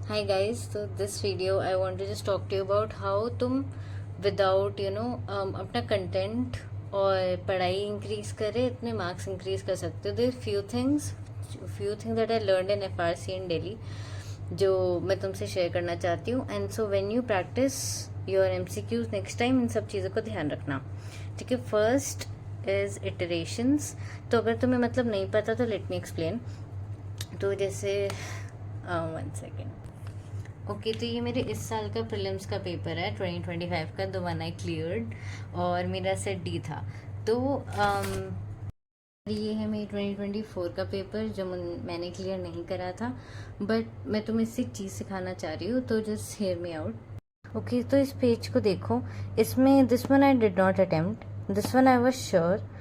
Hi guys, so this video I want to just talk to you about how तुम without अपना content और पढ़ाई increase करे इतने मार्क्स इंक्रीज कर सकते हो. There few things that I learned in FRC in Delhi जो मैं तुमसे शेयर करना चाहती हूँ. And so when you practice your MCQs next time in सब चीज़ों को ध्यान रखना. ठीक है. First is iterations. तो अगर तुम्हें मतलब नहीं पता तो लेट मी एक्सप्लेन. तो जैसे 1 सेकेंड. ओके तो ये मेरे इस साल का प्रीलिम्स का पेपर है 2025 का, द वन आई क्लियर्ड, और मेरा सेट डी था. तो ये है मेरी 2024 का पेपर जो मैंने क्लियर नहीं करा था. बट मैं तुम्हें इससे एक चीज़ सिखाना चाह रही हूँ, तो just hear me out. Okay तो इस पेज को देखो. इसमें this one I did not attempt, this one I was sure.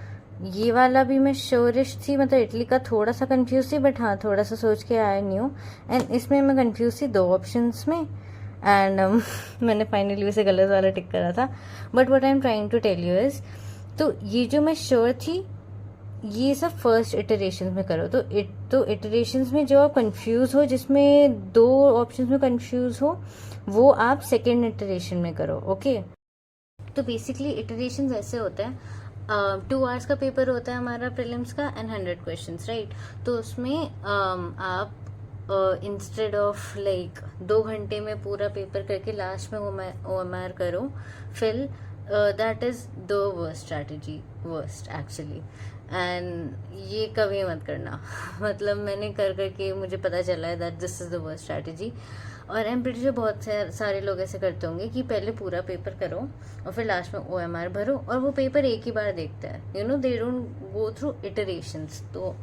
ये वाला भी मैं श्योरिश थी, मतलब इटली का थोड़ा सा कंफ्यूज थी, बट हाँ थोड़ा सा सोच के आई न्यू. एंड इसमें मैं कंफ्यूज थी 2 ऑप्शंस में. एंड मैंने फाइनली उसे गलत वाला टिक करा था. But what I am trying to tell you is, तो ये जो मैं श्योर थी ये सब फर्स्ट इटरेशन में करो. तो इटरेशन में जो आप कंफ्यूज हो, जिसमें 2 ऑप्शंस में कंफ्यूज हो, वो आप सेकेंड इटरेशन में करो. ओके तो बेसिकली इटरेशन ऐसे होता है. 2 आवर्स का पेपर होता है हमारा प्रीलिम्स का एंड 100 क्वेश्चंस, राइट. तो उसमें आप इंस्टेड ऑफ लाइक 2 घंटे में पूरा पेपर करके लास्ट में OMR करो fill. That is the worst strategy, worst actually. And ये कभी मत करना. मतलब मैंने कर करके मुझे पता चला है that this is the worst strategy. और आई एम प्रीटी श्योर बहुत सारे लोग ऐसे करते होंगे कि पहले पूरा पेपर करो और फिर लास्ट में OMR भरो, और वो पेपर एक ही बार देखता है. They don't go through iterations. तो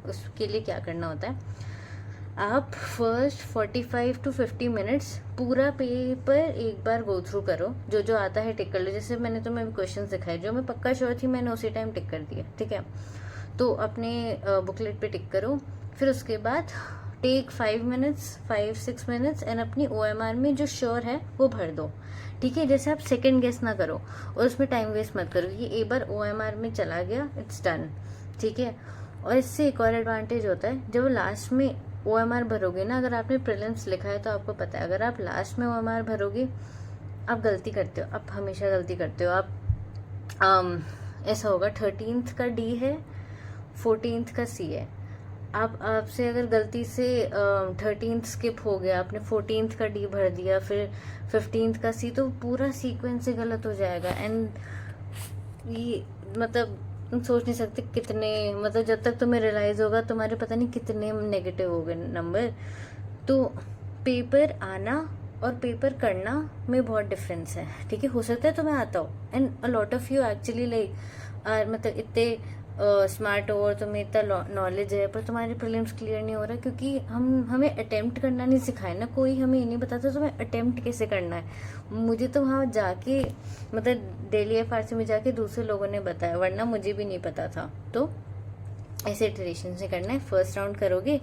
उसके लिए क्या करना होता है, आप फर्स्ट 45 to 50 मिनट्स पूरा पेपर एक बार गो थ्रू करो. जो जो आता है टिक कर लो. जैसे मैंने तुम्हें क्वेश्चन दिखाए जो मैं पक्का श्योर थी, मैंने उसी टाइम टिक कर दिया. ठीक है. तो अपने बुकलेट पे टिक करो. फिर उसके बाद टेक 5-6 मिनट्स एंड अपनी OMR में जो श्योर है वो भर दो. ठीक है. जैसे आप सेकेंड गेस ना करो और उसमें टाइम वेस्ट मत करो. ये एक बार OMR में चला गया, इट्स डन. ठीक है. और इससे एक और एडवांटेज होता है, जब लास्ट में OMR भरोगे ना, अगर आपने प्रीलिम्स लिखा है तो आपको पता है, अगर आप लास्ट में OMR भरोगे आप गलती करते हो, आप हमेशा गलती करते हो. आप ऐसा होगा 13th का D है, 14th का C है. आप आपसे अगर गलती से 13th स्किप हो गया, आपने 14th का D भर दिया, फिर 15th का C, तो पूरा सीक्वेंस ही गलत हो जाएगा. एंड ये मतलब तुम सोच नहीं सकते कितने, मतलब जब तक तुम्हें रियलाइज होगा तुम्हारे पता नहीं कितने नेगेटिव हो गए नंबर. तो पेपर आना और पेपर करना में बहुत डिफरेंस है. ठीक है. हो सकता है तुम्हें आता हो, and a lot of you actually like मतलब इतने स्मार्ट हो और तुम्हें इतना नॉलेज है, पर तुम्हारे प्रीलिम्स क्लियर नहीं हो रहा क्योंकि हमें अटेम्प्ट करना नहीं सिखाया ना. कोई हमें ये नहीं बताता तुम्हें अटेम्प्ट कैसे करना है. मुझे तो वहाँ जाके मतलब दिल्ली FRC में जाके दूसरे लोगों ने बताया, वरना मुझे भी नहीं पता था. तो ऐसे इटरेशन से करना है. फर्स्ट राउंड करोगे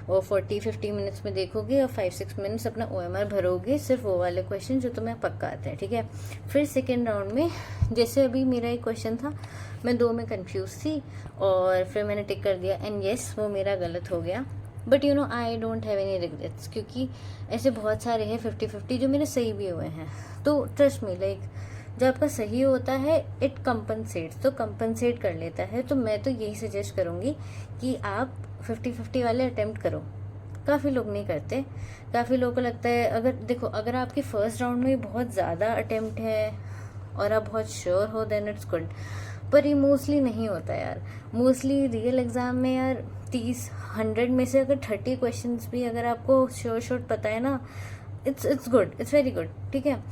और 40-50 मिनट्स में देखोगे और 5-6 मिनट्स अपना OMR भरोगे, सिर्फ वो वाले क्वेश्चन जो तुम्हें पक्का आता है. ठीक है. फिर सेकेंड राउंड में जैसे अभी मेरा एक क्वेश्चन था, मैं 2 में कंफ्यूज थी और फिर मैंने टिक कर दिया एंड येस वो मेरा गलत हो गया. But I don't have any regrets, क्योंकि ऐसे बहुत सारे हैं 50-50 जो मेरे सही भी हुए हैं. तो ट्रस्ट मी, लाइक जब आपका सही होता है इट कंपनसेट्स, तो कंपनसेट कर लेता है. तो मैं तो यही सजेस्ट करूँगी कि आप 50-50 वाले अटेम्प्ट करो. काफ़ी लोग नहीं करते. काफ़ी लोगों को लगता है, अगर देखो अगर आपकी फर्स्ट राउंड में बहुत ज़्यादा अटेम्प्ट है और आप बहुत श्योर हो देन इट्स गुड. पर ये मोस्टली नहीं होता यार. मोस्टली रियल एग्ज़ाम में यार 100 में से अगर 30 क्वेश्चन भी अगर आपको श्योर पता है ना, it's good, it's very good. ठीक है.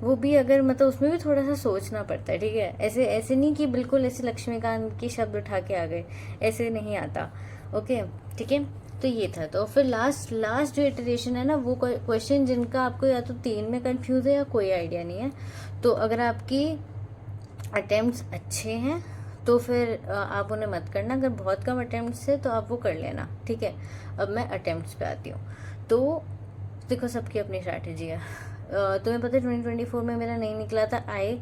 वो भी अगर मतलब उसमें भी थोड़ा सा सोचना पड़ता है. ठीक है. ऐसे ऐसे नहीं कि बिल्कुल ऐसे लक्ष्मीकांत के शब्द उठा के आ गए, ऐसे नहीं आता. ओके. ठीक है. तो ये था. तो फिर लास्ट जो इटरेशन है ना, वो क्वेश्चन जिनका आपको या तो 3 में कंफ्यूज है या कोई आइडिया नहीं है, तो अगर आपकी अटेम्प्ट्स अच्छे हैं तो फिर आप उन्हें मत करना. अगर बहुत कम अटेम्प्ट्स है तो आप वो कर लेना. ठीक है. अब मैं अटेम्प्ट्स पे आती हूँ. तो देखो सबकी अपनी स्ट्रैटेजी है. तुम्हें पता है 2024 में मेरा नहीं निकला था. I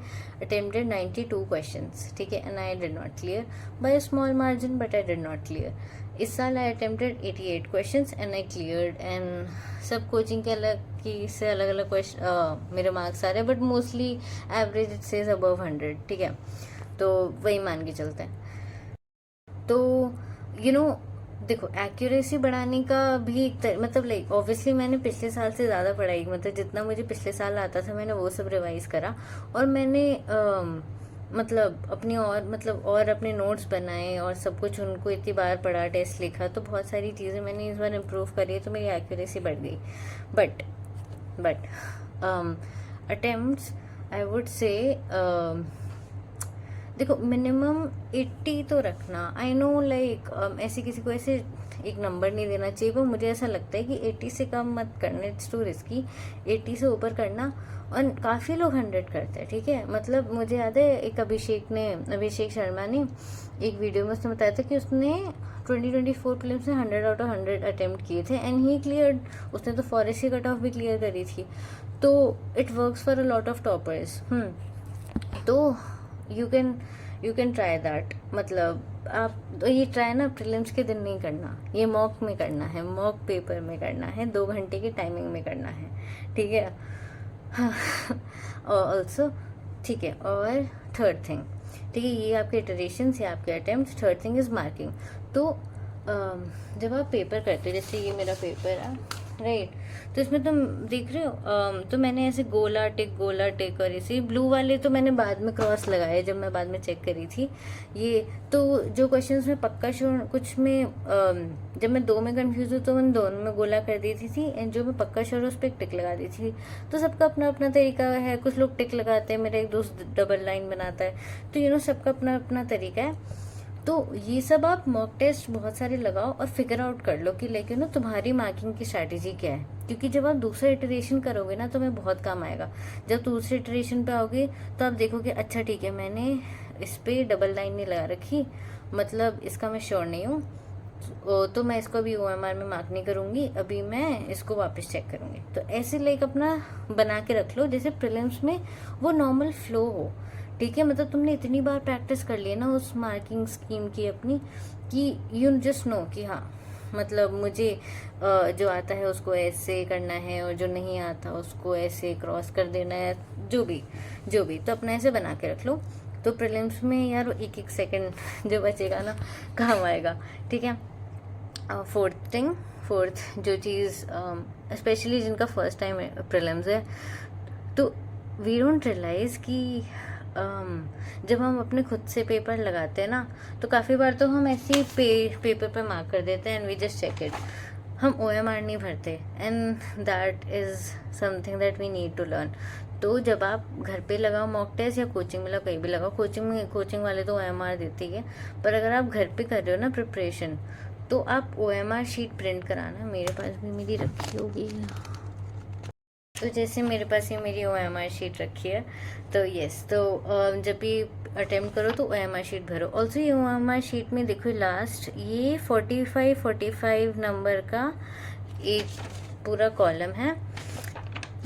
attempted 92 questions. ठीक है. And I did not clear by a small margin, but I did not clear. इस साल I attempted 88 questions and I cleared, and सब कोचिंग के अलग की से अलग अलग क्वेश्चन मेरे मार्क्स आ रहे हैं, but mostly average it says above 100, ठीक है, तो वही मान के चलते हैं। तो देखो एक्यूरेसी बढ़ाने का भी एक मतलब लाइक ऑब्वियसली मैंने पिछले साल से ज़्यादा पढ़ाई, मतलब जितना मुझे पिछले साल आता था मैंने वो सब रिवाइज करा, और मैंने मतलब अपनी और अपने नोट्स बनाए और सब कुछ उनको इतनी बार पढ़ा, टेस्ट लिखा, तो बहुत सारी चीज़ें मैंने इस बार इम्प्रूव करी, तो मेरी एक्यूरेसी बढ़ गई। But attempts I would say देखो मिनिमम 80 तो रखना। आई नो लाइक ऐसे किसी को ऐसे एक नंबर नहीं देना चाहिए, पर मुझे ऐसा लगता है कि 80 से कम मत करना, इट्स टू रिस्की। 80 से ऊपर करना, और काफ़ी लोग 100 करते हैं, ठीक है। मतलब मुझे याद है एक अभिषेक शर्मा ने एक वीडियो में उसने बताया था कि उसने 2024 प्रीलिम्स में 100 आउट ऑफ 100 अटेम्प्ट किए थे एंड ही क्लियर्ड। उसने तो फॉरेस्ट की कट ऑफ भी क्लियर करी थी, तो it works for a lot of toppers. तो यू कैन ट्राई दैट। मतलब आप तो ये ट्राई ना प्रीलिम्स के दिन नहीं करना, ये मॉक में करना है, मॉक पेपर में करना है, 2 घंटे की टाइमिंग में करना है, ठीक है। और ऑल्सो ठीक है, और थर्ड थिंग, ठीक है, ये आपके इटरेशंस या आपके attempt. Third thing is marking. तो जब आप पेपर करते हो, जैसे ये मेरा पेपर है राइट, तो इसमें तुम देख रहे हो तो मैंने ऐसे गोला टिक और ऐसे ब्लू वाले तो मैंने बाद में क्रॉस लगाए जब मैं बाद में चेक करी थी ये। तो जो क्वेश्चंस में पक्का श्योर, कुछ में जब मैं 2 में कंफ्यूज हूँ तो मैंने दोनों में गोला कर दी थी एंड जो मैं पक्का श्योर उस पर टिक लगा दी थी। तो सबका अपना अपना तरीका है, कुछ लोग टिक लगाते हैं, मेरा एक दोस्त डबल लाइन बनाता है, तो सबका अपना अपना तरीका है। तो ये सब आप मॉक टेस्ट बहुत सारे लगाओ और फिगर आउट कर लो कि लेकिन तुम्हारी मार्किंग की स्ट्रैटेजी क्या है, क्योंकि जब आप दूसरा इटरेशन करोगे ना तो मैं बहुत काम आएगा। जब दूसरे इटरेशन पे आओगे तो आप देखोगे अच्छा ठीक है मैंने इस पे डबल लाइन नहीं लगा रखी, मतलब इसका मैं श्योर नहीं हूँ, तो मैं इसको अभी OMR में मार्क नहीं करूँगी, अभी मैं इसको वापस चेक करूँगी। तो ऐसे लाइक अपना बना के रख लो जैसे प्रीलिम्स में वो नॉर्मल फ्लो हो, ठीक है। मतलब तुमने इतनी बार प्रैक्टिस कर ली ना उस मार्किंग स्कीम की अपनी कि यू जस्ट नो कि हाँ मतलब मुझे जो आता है उसको ऐसे करना है और जो नहीं आता उसको ऐसे क्रॉस कर देना है, जो भी तो अपना ऐसे बना के रख लो। तो प्रीलिम्स में यार एक एक सेकंड जो बचेगा ना काम आएगा, ठीक है। फोर्थ जो चीज़ स्पेशली जिनका फर्स्ट टाइम प्रीलिम्स है, तो वी डोंट रियलाइज़ कि जब हम अपने खुद से पेपर लगाते हैं ना तो काफ़ी बार तो हम ऐसे ही पेपर पे मार्क कर देते हैं and we just check it, हम OMR नहीं भरते, and that is something that we need to learn. तो जब आप घर पे लगाओ मॉक टेस्ट या कोचिंग में लगाओ, कहीं भी लगाओ, कोचिंग वाले तो OMR देते ही है, पर अगर आप घर पे कर रहे हो ना प्रिपरेशन तो आप OMR शीट प्रिंट कराना। मेरे पास भी मेरी रखी होगी, तो जैसे मेरे पास ये मेरी OMR शीट रखी है, तो यस, तो जब भी अटेम्प्ट करो तो OMR शीट भरो। ऑल्सो ये OMR शीट में देखो लास्ट ये 45 नंबर का एक पूरा कॉलम है।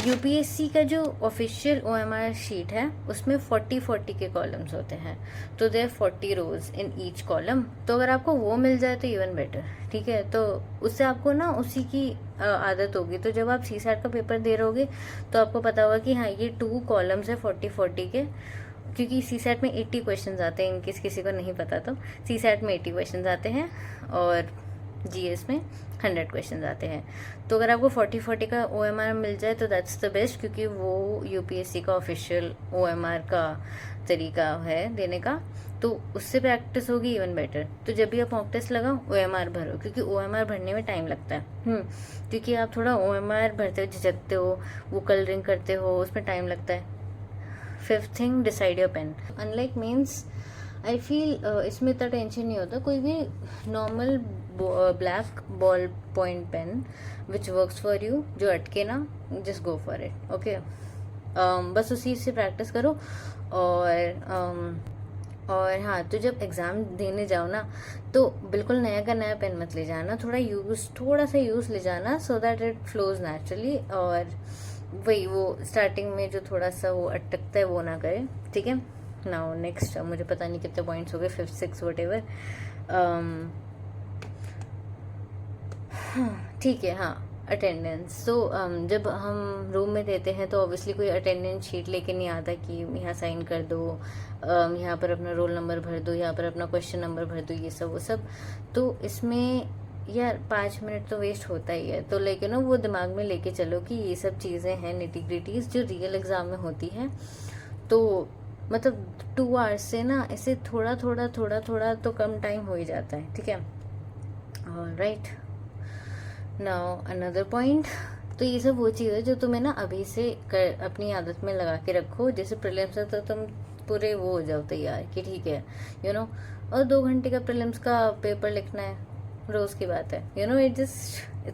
UPSC का जो ऑफिशियल OMR शीट है उसमें 40 के कॉलम्स होते हैं, तो there 40 rows in each column. तो अगर आपको वो मिल जाए तो इवन बेटर, ठीक है। तो उससे आपको ना उसी की आदत होगी, तो जब आप CSAT का पेपर दे रहोगे तो आपको पता होगा कि हाँ ये 2 कॉलम्स है 40 के, क्योंकि CSAT में 80 क्वेश्चन आते हैं, इनकेस किसी को नहीं पता तो CSAT में 80 क्वेश्चन आते हैं और GS में 100 क्वेश्चन आते हैं। तो अगर आपको 40 का OMR मिल जाए तो दैट्स द बेस्ट, क्योंकि वो UPSC का ऑफिशियल OMR का तरीका है देने का, तो उससे प्रैक्टिस होगी इवन बेटर। तो जब भी आप मॉक टेस्ट लगाओ OMR भरो, क्योंकि OMR भरने में टाइम लगता है, क्योंकि आप थोड़ा OMR भरते हो झिझकते हो, वो कलरिंग करते हो, उसमें टाइम लगता है। Fifth thing, decide your pen. Unlike mains I feel इसमें इतना टेंशन नहीं होता, कोई भी normal black ball point pen which works for you, जो अटके ना, just go for it, okay. बस उसी से प्रैक्टिस करो। और हाँ, तो जब एग्ज़ाम देने जाओ ना तो बिल्कुल नया का नया पेन मत ले जाना, थोड़ा सा यूज़ ले जाना, so that it flows naturally. और वही वो स्टार्टिंग में जो थोड़ा सा वो अटकता है वो ना करे, ठीक है। नाउ नेक्स्ट, मुझे पता नहीं कितने पॉइंट्स हो गए, 5, 6 वट एवर। हाँ, ठीक है, हाँ, अटेंडेंस। तो जब हम रूम में देते हैं तो ऑब्वियसली कोई अटेंडेंस शीट लेके नहीं आता कि यहाँ साइन कर दो, यहाँ पर अपना रोल नंबर भर दो, यहाँ पर अपना क्वेश्चन नंबर भर दो, ये सब वो सब। तो इसमें यार 5 मिनट तो वेस्ट होता ही है। तो लेके ना वो दिमाग में लेके चलो कि ये सब चीज़ें हैं निटी-ग्रिटीज़ जो रियल एग्ज़ाम में होती है। तो मतलब 2 आवर्स से ना ऐसे थोड़ा थोड़ा थोड़ा थोड़ा तो कम टाइम हो ही जाता है, ठीक है। Right, now another point. तो ये सब वो चीज़ है जो तुम्हें ना अभी से अपनी आदत में लगा के रखो, जैसे प्रीलिम्स है तो तुम पूरे वो हो जाओ तैयार कि ठीक है, यू नो। और 2 घंटे का प्रीलिम्स का पेपर लिखना है, रोज की बात है, you know. It's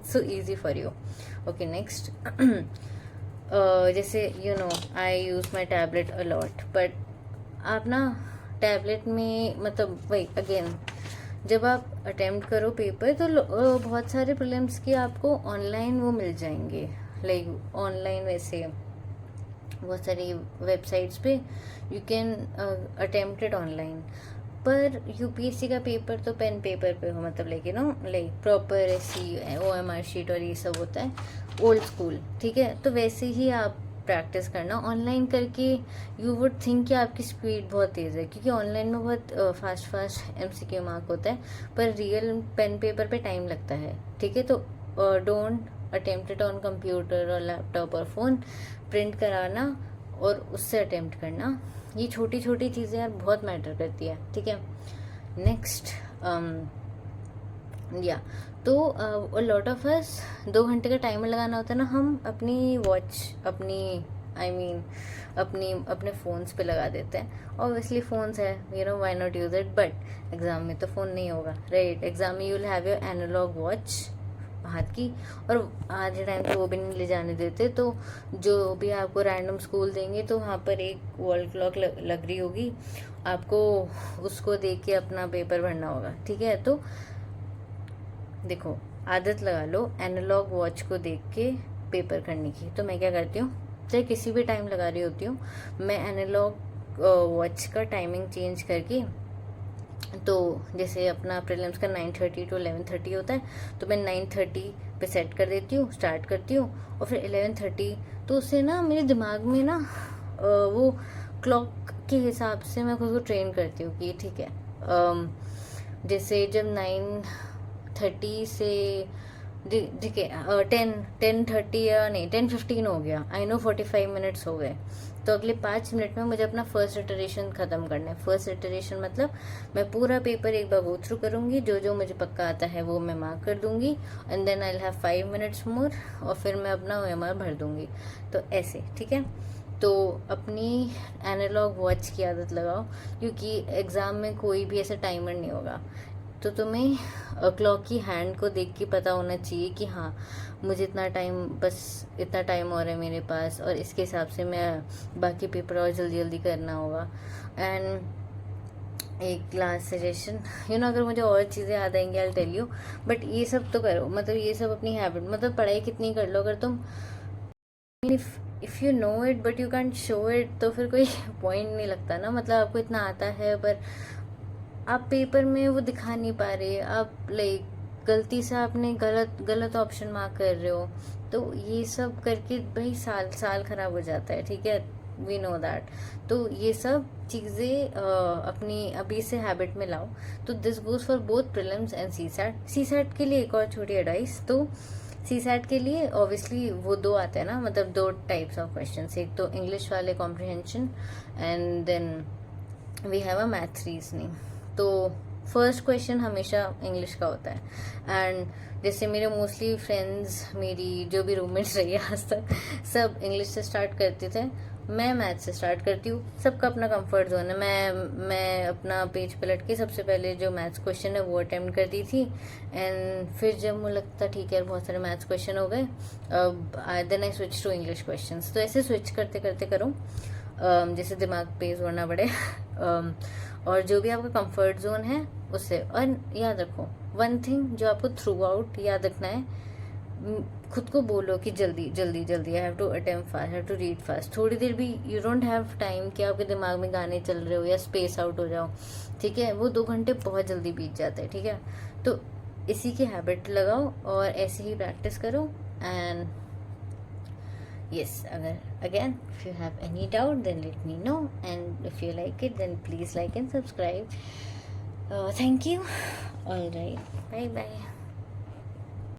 so easy for you. Okay, next. जैसे you know I use my tablet a lot, but आप ना टैबलेट में मतलब वही अगेन, जब आप अटेम्प्ट करो पेपर तो बहुत सारे प्रीलिम्स की आपको ऑनलाइन वो मिल जाएंगे, लाइक ऑनलाइन वैसे बहुत सारी वेबसाइट्स पे you can attempt it online. पर यूपीएससी का पेपर तो पेन पेपर पे हो, मतलब लेके नो लाइक प्रॉपर ऐसी OMR शीट और ये सब होता है, ओल्ड स्कूल, ठीक है। तो वैसे ही आप प्रैक्टिस करना ऑनलाइन करके। यू वुड थिंक कि आपकी स्पीड बहुत तेज़ है, क्योंकि ऑनलाइन में बहुत फास्ट फास्ट MCQ मार्क होता है, पर रियल पेन पेपर पे टाइम लगता है, ठीक है। तो don't attempt it on computer और लैपटॉप और फ़ोन। प्रिंट कराना और उससे अटेम्प्ट करना, ये छोटी छोटी चीज़ें यार बहुत मैटर करती है, ठीक है। नेक्स्ट, या तो लॉट ऑफ अस 2 घंटे का टाइमर लगाना होता है ना, हम अपनी वॉच अपने फ़ोन्स पे लगा देते हैं। ऑब्वियसली फ़ोन्स है, you know, why not use it. But exam में तो फ़ोन नहीं होगा, राइट। एग्ज़ाम में you will have your analog watch हाथ की, और आज के टाइम तो वो भी नहीं ले जाने देते। तो जो भी आपको रैंडम स्कूल देंगे तो वहाँ पर एक वॉल क्लॉक लग रही होगी, आपको उसको देख के अपना पेपर भरना होगा, ठीक है। तो देखो, आदत लगा लो एनालॉग वॉच को देख के पेपर करने की। तो मैं क्या करती हूँ, चाहे किसी भी टाइम लगा रही होती हूँ, मैं एनालॉग वॉच का टाइमिंग चेंज करके, तो जैसे अपना प्रीलिम्स का 9:30 to 11:30 होता है, तो मैं 9:30 पे सेट कर देती हूँ, स्टार्ट करती हूँ, और फिर 11:30। तो उससे ना मेरे दिमाग में ना वो क्लॉक के हिसाब से मैं खुद को ट्रेन करती हूँ कि ठीक है, जैसे जब 9:30 से ठीक है 10:30 या नहीं 10:15 हो गया, आई नो 45 मिनट्स हो गए, तो अगले 5 मिनट में मुझे अपना फर्स्ट इटरेशन ख़त्म करना है। फर्स्ट इटरेशन मतलब मैं पूरा पेपर एक बार गो थ्रू करूँगी, जो जो मुझे पक्का आता है वो मैं मार्क कर दूँगी, and then I will have 5 minutes more, और फिर मैं अपना OMR भर दूँगी। तो ऐसे, ठीक है। तो अपनी एनालॉग वॉच की आदत लगाओ, क्योंकि एग्ज़ाम में कोई भी ऐसा टाइमर नहीं होगा। तो तुम्हें क्लॉक की हैंड को देख के पता होना चाहिए कि हाँ, मुझे इतना टाइम, बस इतना टाइम और है मेरे पास, और इसके हिसाब से मैं बाकी पेपर और जल्दी जल्दी करना होगा। एंड एक लास्ट सजेशन, यू नो, अगर मुझे और चीज़ें याद आएंगी आई टेल यू, बट ये सब तो करो, मतलब ये सब अपनी हैबिट, मतलब पढ़ाई कितनी कर लो, अगर तुम if you know it but you can't show it, तो फिर कोई पॉइंट नहीं लगता ना। मतलब आपको इतना आता है पर आप पेपर में वो दिखा नहीं पा रहे, आप लाइक गलती से आपने गलत ऑप्शन मार्क कर रहे हो, तो ये सब करके भाई साल साल खराब हो जाता है, ठीक है। We know that. तो ये सब चीज़ें अपनी अभी से हैबिट में लाओ। तो this goes for both prelims and C SAT के लिए एक और छोटी एडवाइस, तो सी सैट के लिए ऑब्वियसली वो 2 आते हैं ना, मतलब 2 टाइप्स ऑफ क्वेश्चन, एक तो इंग्लिश वाले comprehension, and then we have a maths reasoning. तो फर्स्ट क्वेश्चन हमेशा इंग्लिश का होता है, एंड जैसे मेरे मोस्टली फ्रेंड्स, मेरी जो भी रूममेट्स रही है आज तक, सब इंग्लिश से स्टार्ट करते थे, मैं मैथ से स्टार्ट करती हूँ। सबका अपना कंफर्ट जोन है। मैं अपना पेज पलट के सबसे पहले जो मैथ्स क्वेश्चन है वो अटेम्प्ट करती थी, एंड फिर जब मुझे लगता ठीक है बहुत सारे मैथ्स क्वेश्चन हो गए, then I switch to English question. तो ऐसे स्विच करते करते करो, जैसे दिमाग पे जोड़ना पड़े। और जो भी आपका कंफर्ट जोन है उससे। और याद रखो वन थिंग जो आपको थ्रू आउट याद रखना है, खुद को बोलो कि जल्दी जल्दी जल्दी, I have to attempt fast, have to read fast. थोड़ी देर भी यू डोंट हैव टाइम कि आपके दिमाग में गाने चल रहे हो या स्पेस आउट हो जाओ, ठीक है। वो 2 घंटे बहुत जल्दी बीत जाते हैं, ठीक है। तो इसी की हैबिट लगाओ और ऐसे ही प्रैक्टिस करो। And yes, again, if you have any doubt, then let me know, and if you like it, then please like and subscribe. Thank you. All right, bye bye.